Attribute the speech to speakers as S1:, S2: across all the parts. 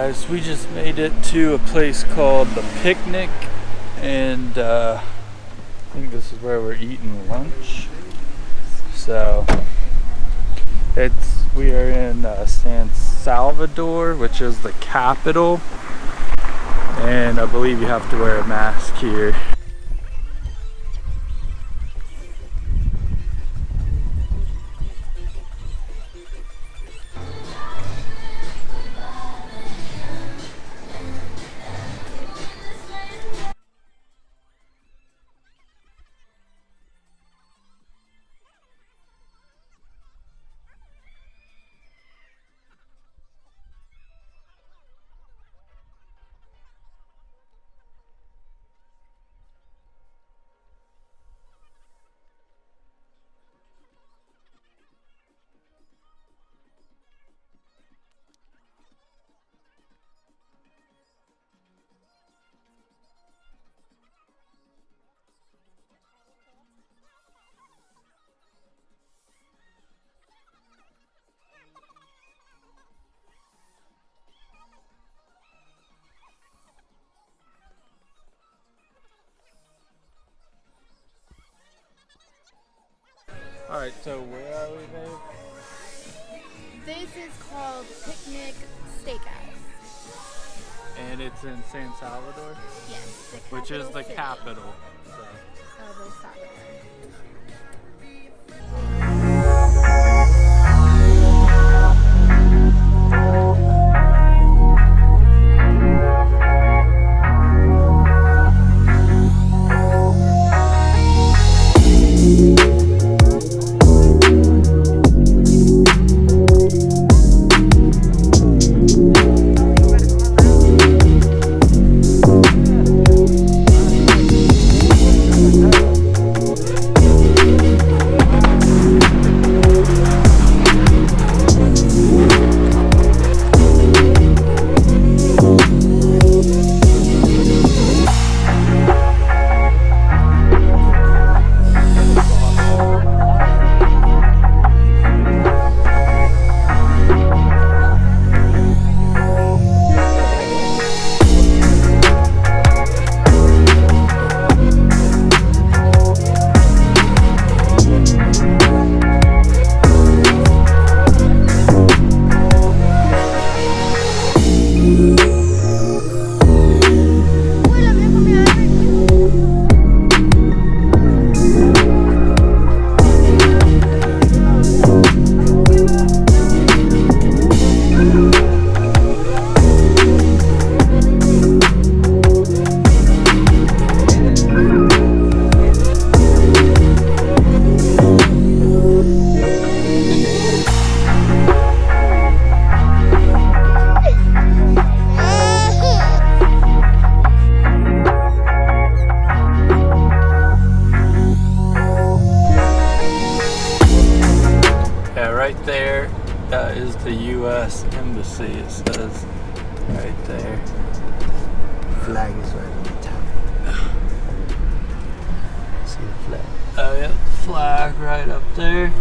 S1: guys, we just made it to a place called The Picnic, and I think this is where we're eating lunch. So we are in San Salvador, which is the capital, and I believe you have to wear a mask here. Alright, so where are we, babe?
S2: This is called Picnic Steakhouse.
S1: And it's in San Salvador?
S2: Yes,
S1: which is the capital. So.
S2: Of El Salvador.
S1: Right there is the U.S. Embassy, it says right there.
S3: Flag is right on the top. See the flag?
S1: Oh yeah, flag right up there.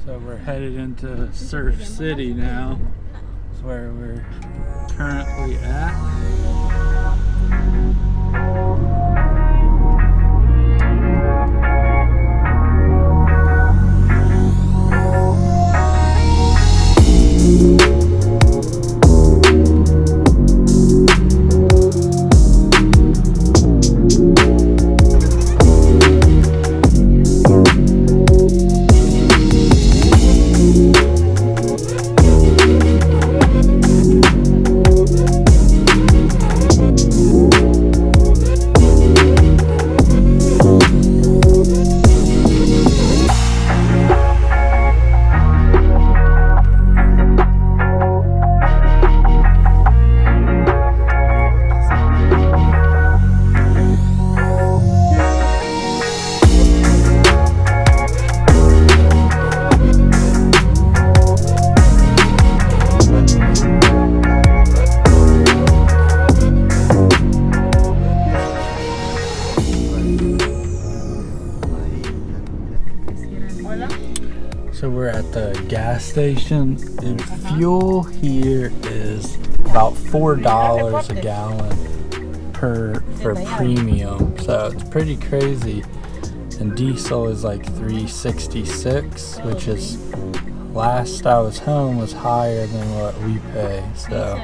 S1: So we're headed into Surf City now. That's where we're currently at. So we're at the gas station, and fuel here is about $4 a gallon for premium. So it's pretty crazy. And diesel is like $3.66, which is, last I was home, was higher than what we pay. So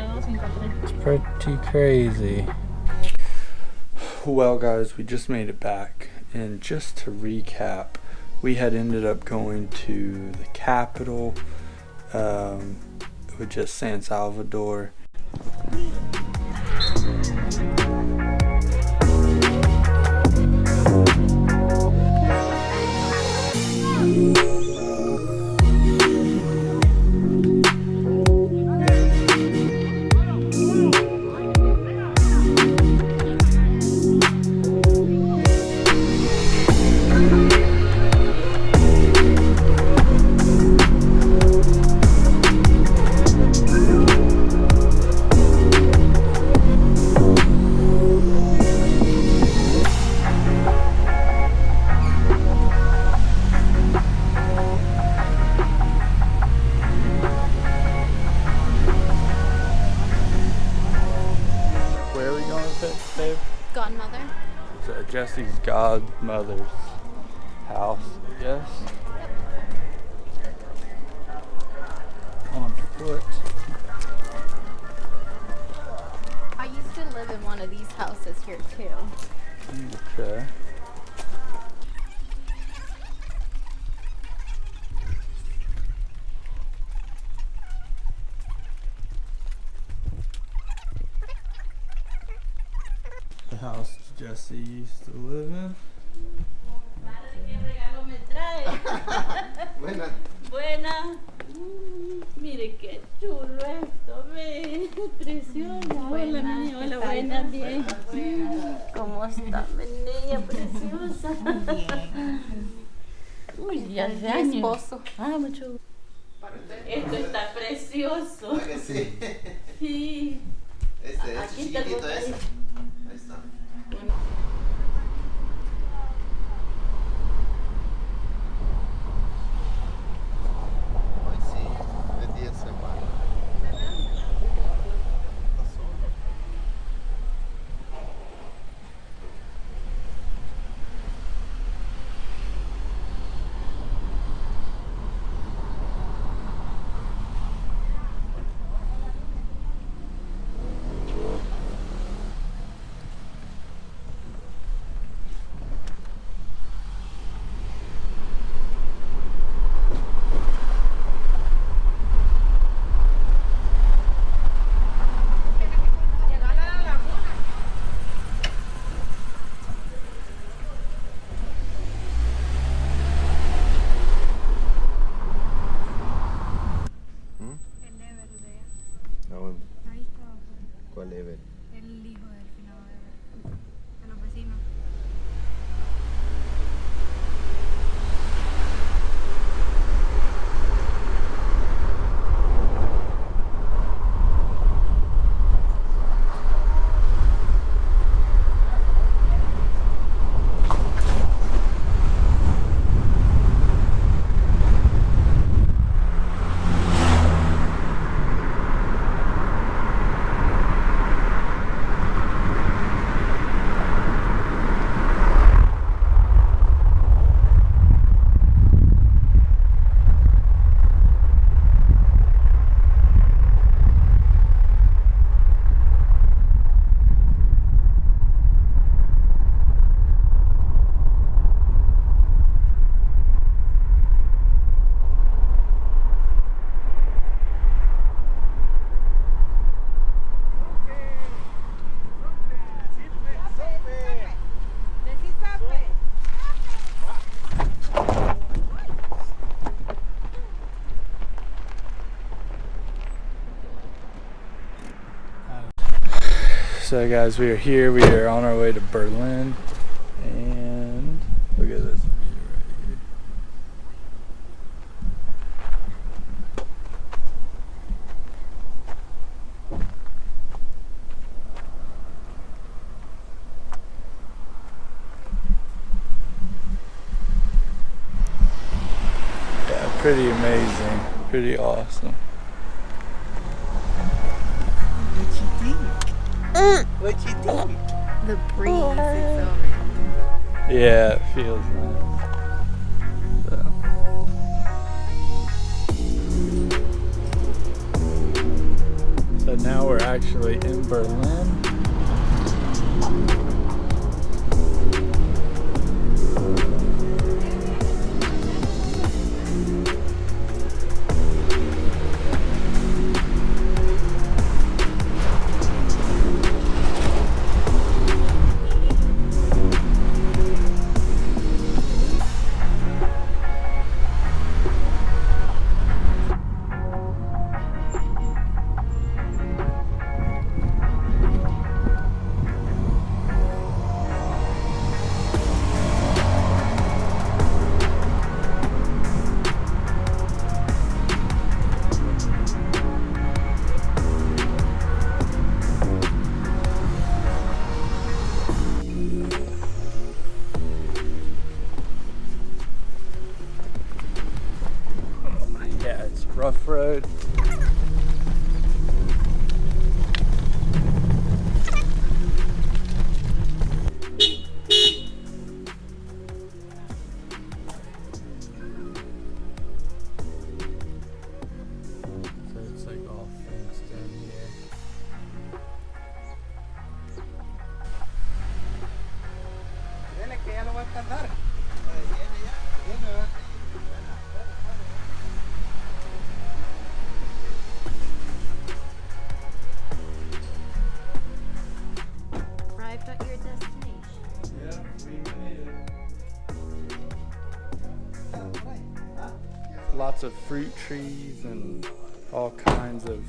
S1: it's pretty crazy. Well guys, we just made it back, and just to recap, we had ended up going to the capital, which is San Salvador.
S2: Godmother.
S1: It's Jesse's godmother's house, I guess. On foot.
S2: I used to live in one of these houses here too.
S1: Okay. The house Jesse used to live in.
S3: Buena.
S4: Buena. Mire qué chulo esto, ve. Preciosa. Hola, niña. Hola, buena, bien. ¿Cómo está, mi niña preciosa? Uy, ya hace años.
S2: Mi esposo.
S4: Ah, mucho. Esto está precioso.
S3: ¿Verdad que sí?
S4: Sí.
S3: Este es
S4: Aquí está el
S3: chiquitito
S4: botón.
S3: ese. Ahí está.
S4: Bueno.
S3: Hoy sí, es 10 semanas. No,
S5: Ahí estaba
S3: ¿cuál level?
S5: el hijo del que no de los vecinos.
S1: So guys, we are here. We are on our way to Berlin, and look at this view right here. Yeah, pretty amazing, pretty awesome.
S3: What you think? What you think?
S2: The breeze is over.
S1: Yeah, it feels nice. So now we're actually in Berlin. Yeah, it's a rough road. So it's like all fenced in here.
S3: Dile que ya no va a tardar. Viene ya, viene, va.
S2: Arrived at your destination.
S1: Yeah, we made it. Lots of fruit trees and all kinds of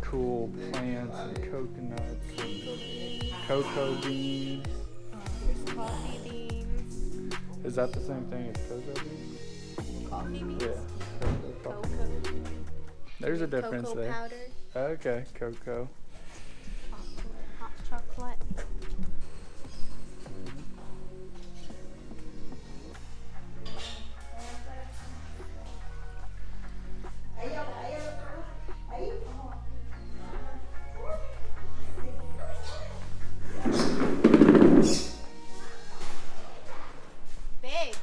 S1: cool plants and coconuts and cocoa beans.
S2: There's coffee beans,
S1: Is that the same thing as cocoa beans?
S2: coffee beans,
S1: Yeah. Cocoa.
S2: cocoa,
S1: There's a difference
S2: cocoa
S1: there.
S2: powder,
S1: Okay, cocoa.
S2: hot chocolate. Babe.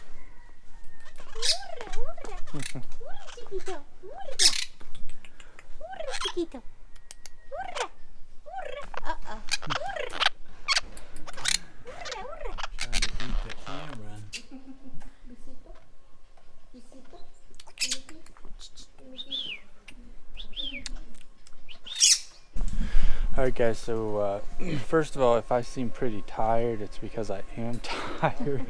S2: Hurra, chiquito. Hurra. Hurra, chiquito. Hurra. Hurra. Uh-oh. Hurra. Hurra, hurra.
S1: Trying to beat the camera. Alright guys, so first of all, if I seem pretty tired, it's because I am tired.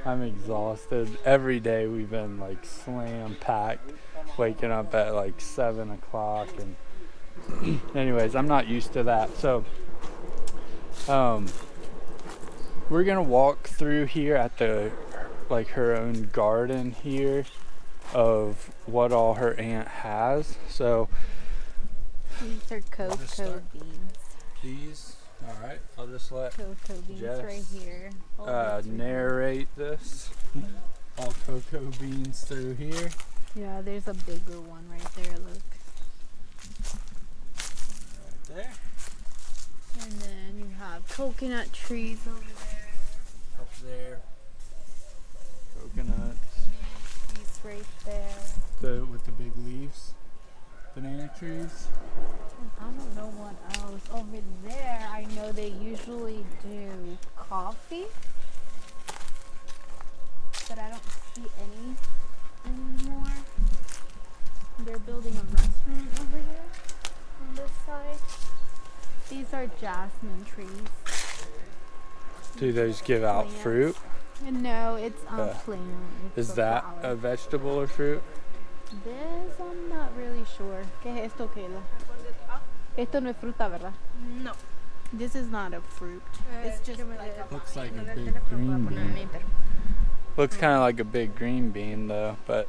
S1: I'm exhausted. Every day we've been like slam packed, waking up at like 7 o'clock, and anyways, I'm not used to that. So we're gonna walk through here at the her own garden here of what all her aunt has. So
S2: These are cocoa
S1: start.
S2: beans.
S1: these, all right, I'll just let
S2: Cocoa beans
S1: Jess,
S2: right here. Oh, that's right.
S1: narrate this. All cocoa beans through here.
S2: Yeah, there's a bigger one right there, look.
S1: Right there.
S2: And then you have coconut trees over there.
S1: Up there. Coconuts.
S2: Trees right there.
S1: With the big leaves. Banana trees.
S2: And I don't know what else. Over there, I know they usually do coffee. But I don't see any anymore. They're building a restaurant over there on this side. These are jasmine trees.
S1: Do those give out
S2: Plants.
S1: fruit?
S2: No, it's
S1: Uh,
S2: plant. It's
S1: Is
S2: a
S1: that
S2: flower.
S1: a vegetable or fruit?
S2: This I'm not really sure. ¿Qué es esto, Kayla? Esto no es fruta, ¿verdad?
S5: No.
S2: This is not a fruit. It's just like a
S1: Looks like a big green bean. Looks kind of like a big green bean though, but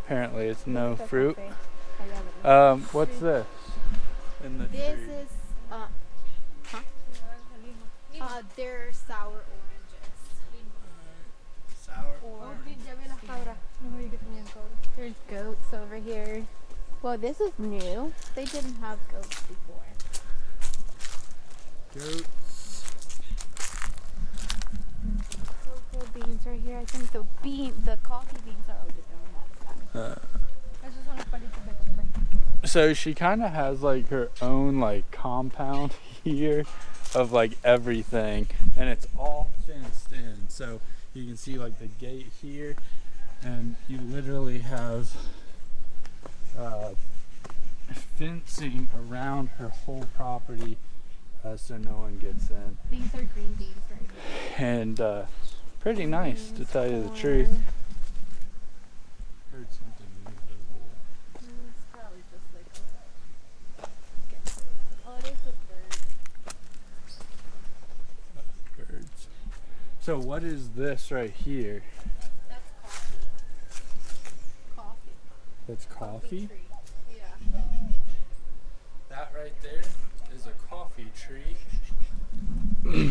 S1: apparently it's no fruit. What's this? In the
S2: This
S1: tree?
S2: is they're sour oranges.
S1: Sour
S2: Or
S5: Ya vi las cabras. No sabía que tenían cabras.
S2: There's goats over here. Well, this is new. They didn't have goats before.
S1: Goats.
S2: Cocoa beans right here. I think the coffee beans are over there on that side.
S5: Esos son los palitos de café.
S1: So she kind of has like her own like compound here of like everything, and it's all fenced in. So you can see like the gate here, and you literally have fencing around her whole property so no one gets in.
S2: These are green beans right here.
S1: And pretty nice to tell you the truth. Heard something new over there.
S2: It's probably just like oh, there's a bird.
S1: Birds. So what is this right here?
S2: That's coffee. Coffee.
S1: That's coffee?
S2: Tree. Yeah.
S1: That right there is a coffee tree.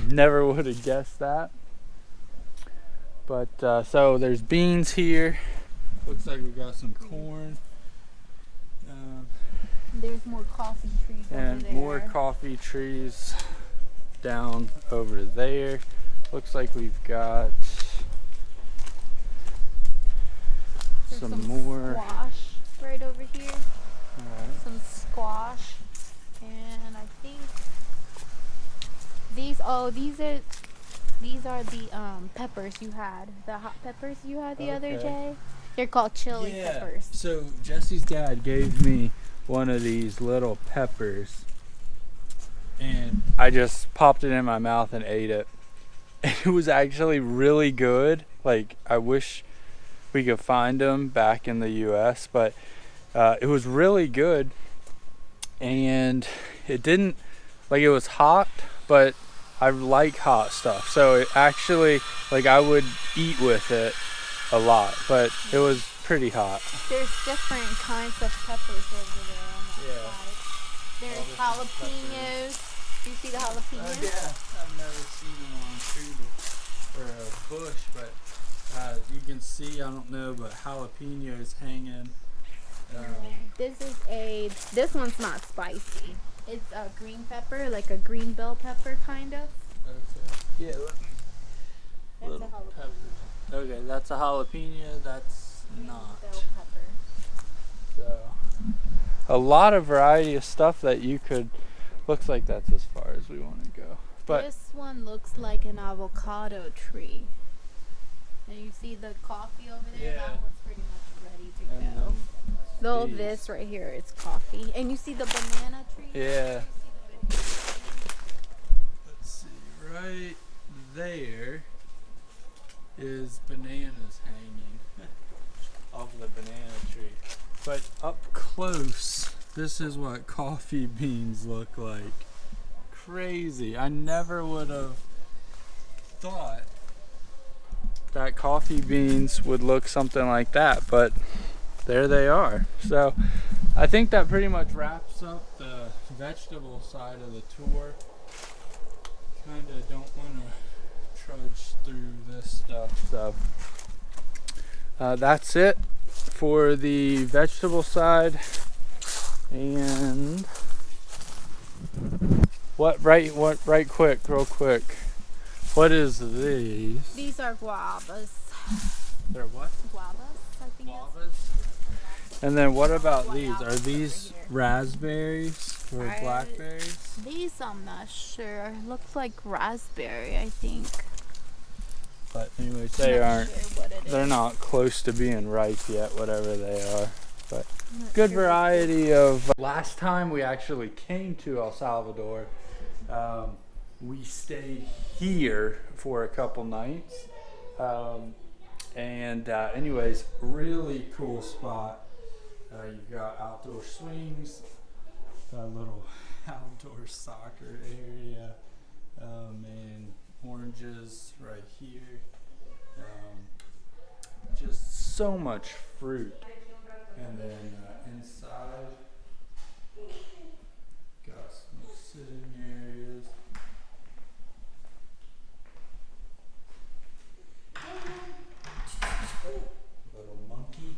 S1: Never would have guessed that. But so there's beans here. Looks like we got some corn.
S2: There's more coffee trees over
S1: And
S2: there.
S1: more coffee trees down over there. Looks like we've got
S2: There's
S1: some more.
S2: squash right over here.
S1: Alright.
S2: Some squash, and I think these are the peppers you had, the hot peppers you had the other
S1: Okay.
S2: day. They're called chili peppers.
S1: So Jesse's dad gave me one of these little peppers, and I just popped it in my mouth and ate it. It was actually really good. Like, I wish we could find them back in the US, but it was really good. And it didn't, like, it was hot, but I like hot stuff. So it actually, like, I would eat with it a lot, but it was pretty hot.
S2: There's different kinds of peppers over there on that
S1: Yeah.
S2: side. There's jalapenos. Do you see the jalapenos?
S1: Yeah, I've never seen them on a tree or a bush, but you can see, I don't know, but jalapenos hanging.
S2: This one's not spicy. It's a green pepper, like a green bell pepper kind of.
S1: Okay. Yeah,
S2: That's a
S1: little
S2: jalapeno.
S1: peppers. Okay, that's a jalapeno. That's not.
S2: Bell pepper.
S1: So, a lot of variety of stuff that you could. Looks like that's as far as we want to go. But
S2: This one looks like an avocado tree. And you see the coffee over there?
S1: Yeah.
S2: That one's pretty much ready to
S1: and
S2: go. Though
S1: these.
S2: this right here is coffee. And you see the banana tree?
S1: Yeah. Let's see, right there is bananas hanging off the banana tree. But up close, this is what coffee beans look like. Crazy. I never would have thought that coffee beans would look something like that, but there they are. So I think that pretty much wraps up the vegetable side of the tour. Kind of don't want to trudge through this stuff, so that's it for the vegetable side. And real quick, what is these?
S2: These are guavas.
S1: They're what?
S2: Guavas, I think it's.
S1: Guavas. And then what about these? Are these raspberries or blackberries?
S2: These I'm not sure. Looks like raspberry, I think.
S1: But anyways, they aren't.
S2: Sure what it
S1: They're
S2: is.
S1: not close to being ripe yet, whatever they are. But
S2: Not
S1: good
S2: sure.
S1: variety of. Last time we actually came to El Salvador, we stayed here for a couple nights. Anyways, really cool spot. You've got outdoor swings, got a little outdoor soccer area, and oranges right here. Just so much fruit. And then inside, got some sitting areas. Little monkey.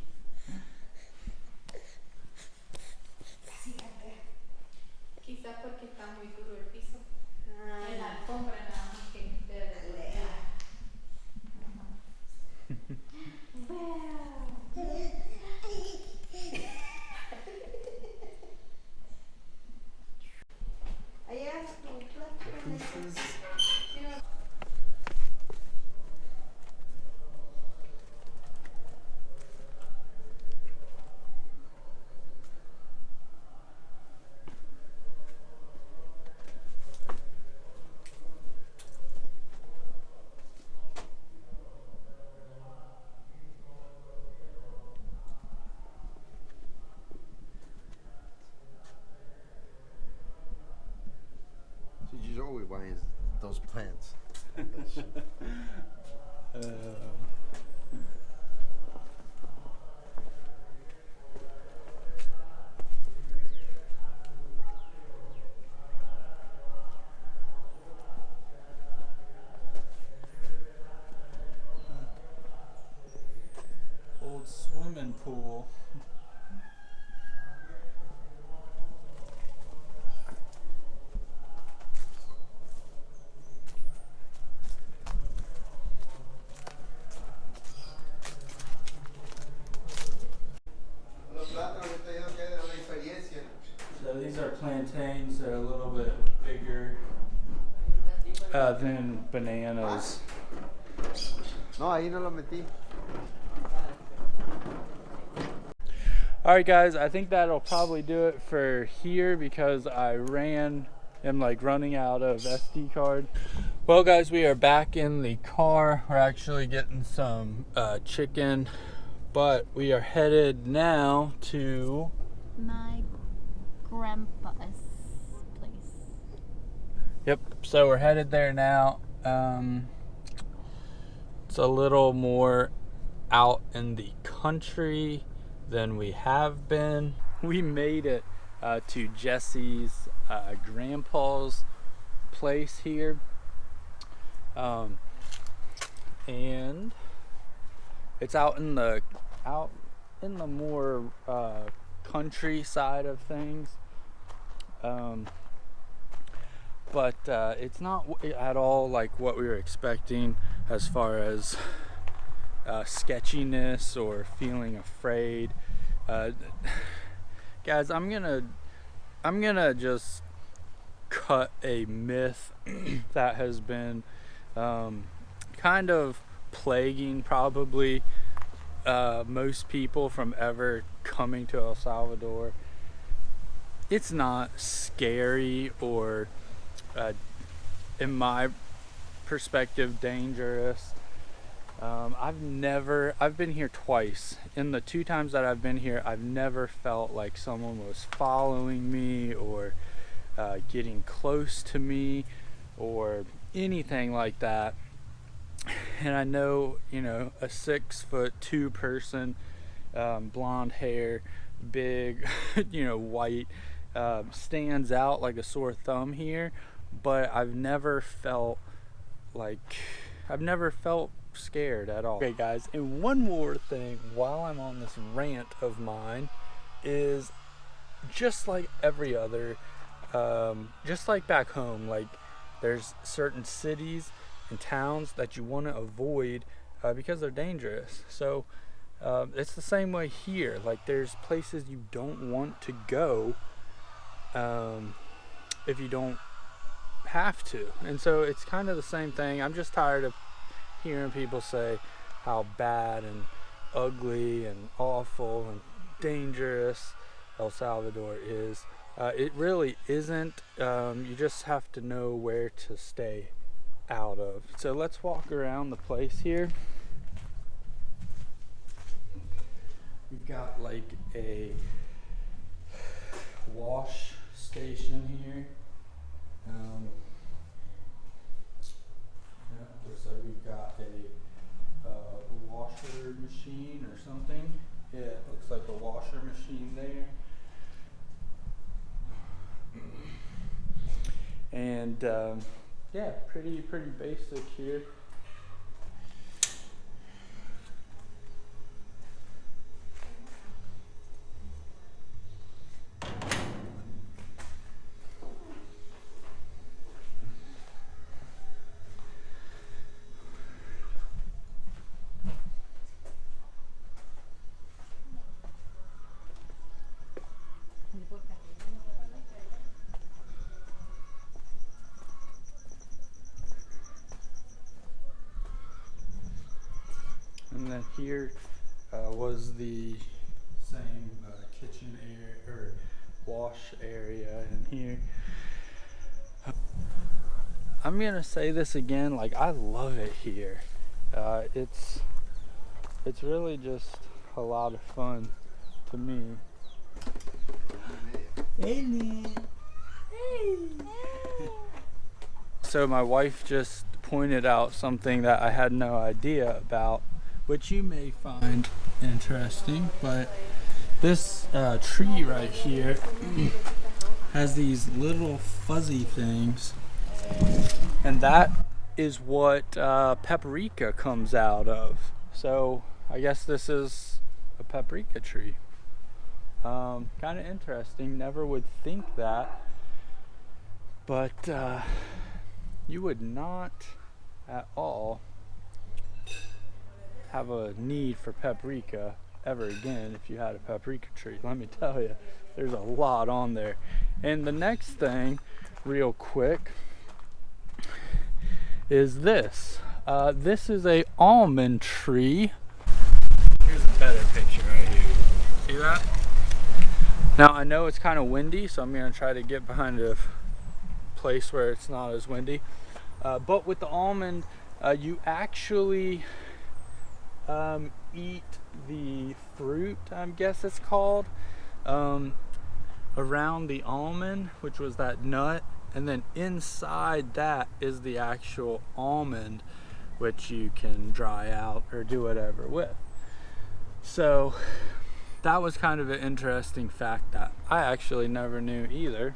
S1: swimming pool. So these are plantains. They're a little bit bigger than bananas.
S3: No, ahí no lo metí.
S1: Alright guys, I think that'll probably do it for here because I am like running out of SD card. Well guys, we are back in the car. We're actually getting some chicken, but we are headed now to
S2: My grandpa's place.
S1: Yep, so we're headed there now. It's a little more out in the country than we have been. We made it to Jesse's grandpa's place here. And it's out in the more country side of things. But it's not at all like what we were expecting as far as sketchiness or feeling afraid. Guys, I'm gonna just cut a myth that has been kind of plaguing probably most people from ever coming to El Salvador. It's not scary or in my perspective dangerous. I've been here twice. In the 2 times that I've been here, I've never felt like someone was following me or getting close to me or anything like that. And I know, you know, a 6'2" person, blonde hair, big, you know, white, stands out like a sore thumb here, but I've never felt scared at all. Okay guys, and one more thing while I'm on this rant of mine is just like every other, just like back home, like there's certain cities and towns that you want to avoid because they're dangerous. So it's the same way here. Like there's places you don't want to go if you don't have to. And so it's kind of the same thing. I'm just tired of hearing people say how bad and ugly and awful and dangerous El Salvador is. It really isn't. You just have to know where to stay out of. So let's walk around the place here. We've got like a wash station here. Looks like we've got a washer machine or something. Yeah, it looks like a washer machine there. And yeah, pretty basic here. And then here was the same kitchen area or wash area in here. I'm gonna say this again, like I love it here. It's really just a lot of fun to me. Hey, Lynn. Hey. So my wife just pointed out something that I had no idea about, which you may find interesting, but this tree right here has these little fuzzy things, and that is what paprika comes out of. So I guess this is a paprika tree. Kind of interesting. Never would think that, but you would not at all have a need for paprika ever again if you had a paprika tree. Let me tell you, there's a lot on there. And the next thing, real quick, is this. This is a almond tree. Here's a better picture right here. See that? Now I know it's kind of windy, so I'm gonna try to get behind a place where it's not as windy. But with the almond, you actually eat the fruit, I guess it's called, around the almond, which was that nut, and then inside that is the actual almond, which you can dry out or do whatever with. So that was kind of an interesting fact that I actually never knew either.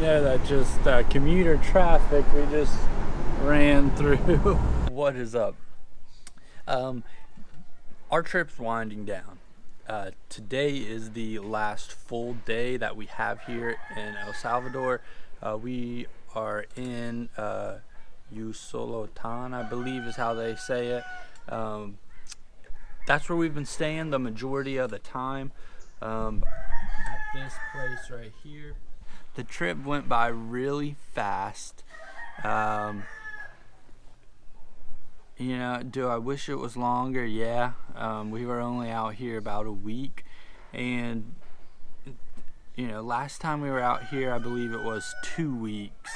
S1: That just commuter traffic we just ran through. What is up? Our trip's winding down. Today is the last full day that we have here in El Salvador. We are in Elsalvador, I believe is how they say it. That's where we've been staying the majority of the time. At this place right here. The trip went by really fast. You know, do I wish it was longer? Yeah. We were only out here about a week, and you know, last time we were out here, I believe it was 2 weeks.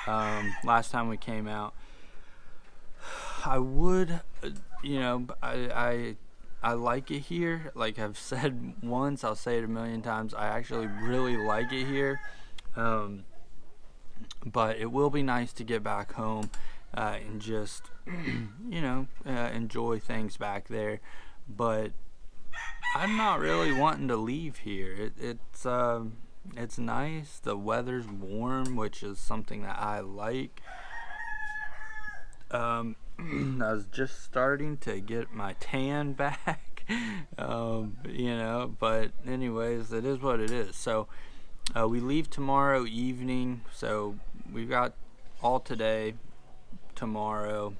S1: Last time we came out. I would, you know, I like it here. Like I've said once, I'll say it a million times. I actually really like it here. But it will be nice to get back home and just, you know, enjoy things back there. But I'm not really wanting to leave here. It's nice. The weather's warm, which is something that I like. I was just starting to get my tan back, you know, but anyways, it is what it is. So we leave tomorrow evening, so we've got all today, tomorrow,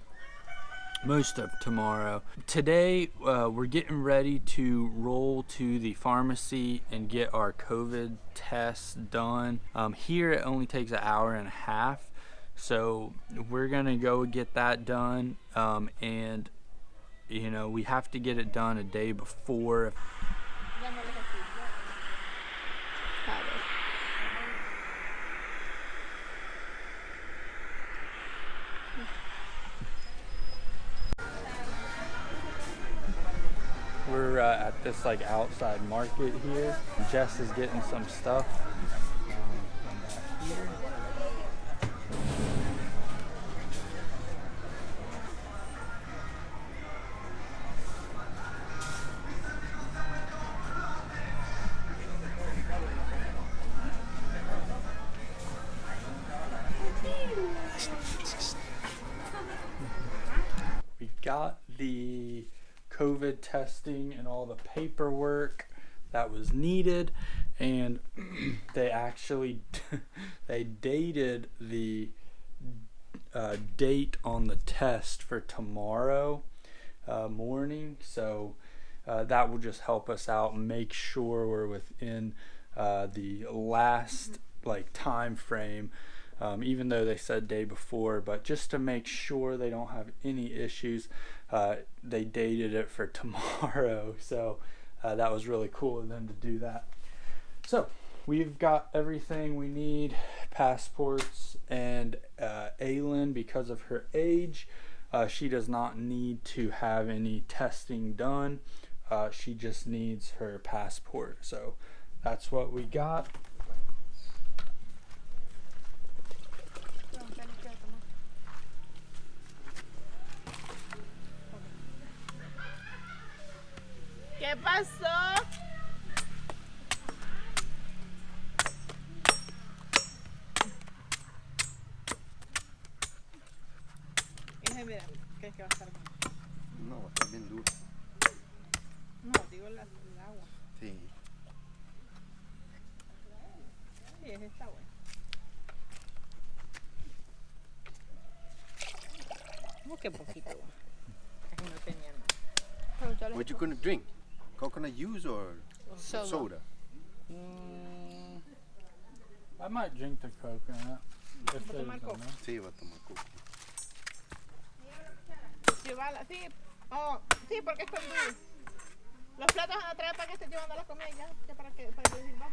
S1: most of tomorrow. Today we're getting ready to roll to the pharmacy and get our COVID tests done. Here it only takes an hour and a half, so we're gonna go get that done, and you know, we have to get it done a day before. We're at this like outside market here. Jess is getting some stuff back here. We got the COVID testing and all the paperwork that was needed, and they actually they dated the date on the test for tomorrow morning, so that will just help us out and make sure we're within the last like time frame, even though they said day before, but just to make sure they don't have any issues, they dated it for tomorrow. So that was really cool of them to do that. So we've got everything we need, passports, and Aylin, because of her age, she does not need to have any testing done. She just needs her passport. So that's what we got.
S4: pasó?
S3: Ese, mira, ¿crees que va a estar bien?
S6: No, va a estar bien duro.
S3: No, digo el agua.
S6: Sí.
S3: Sí, ese está bueno. Busque poquito. Aquí no tenía nada.
S6: What you gonna drink? Coconut juice or soda?
S1: I might drink the coconut. If there's
S3: tomar coco?
S1: enough.
S6: Sí, va a tomar coco.
S3: Llevala, sí. Oh, sí, porque es con dulce. Los platos van a traer para que esté llevando la comida ya para que sirva.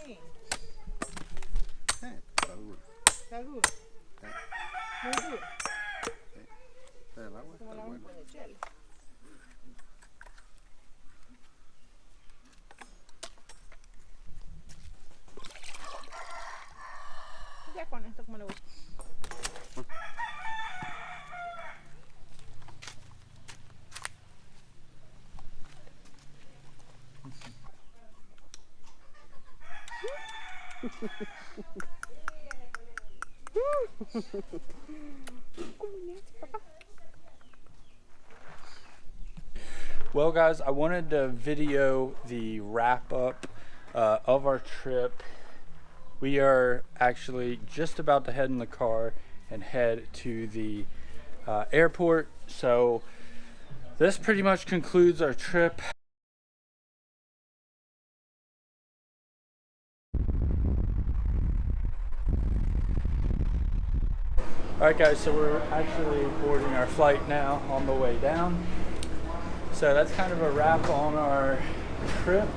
S3: Sí,
S6: Está duro.
S3: está duro. Muy duro.
S6: El agua
S3: Como
S6: está
S3: la
S6: bueno.
S3: agua de chela. Ya con esto, como le gusta.
S1: Well, guys, I wanted to video the wrap up of our trip. We are actually just about to head in the car and head to the airport. So this pretty much concludes our trip. Alright guys, so we're actually boarding our flight now on the way down. So that's kind of a wrap on our trip.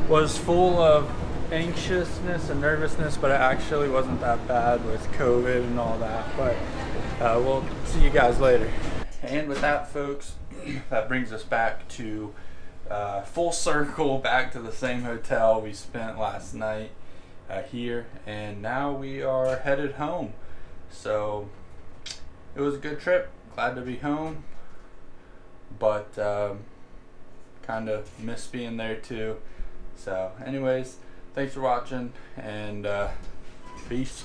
S1: Was full of anxiousness and nervousness, but it actually wasn't that bad with COVID and all that. But we'll see you guys later. And with that, folks, that brings us back to full circle, back to the same hotel we spent last night here, and now we are headed home. So it was a good trip, glad to be home, but kind of miss being there too. So anyways, thanks for watching, and peace.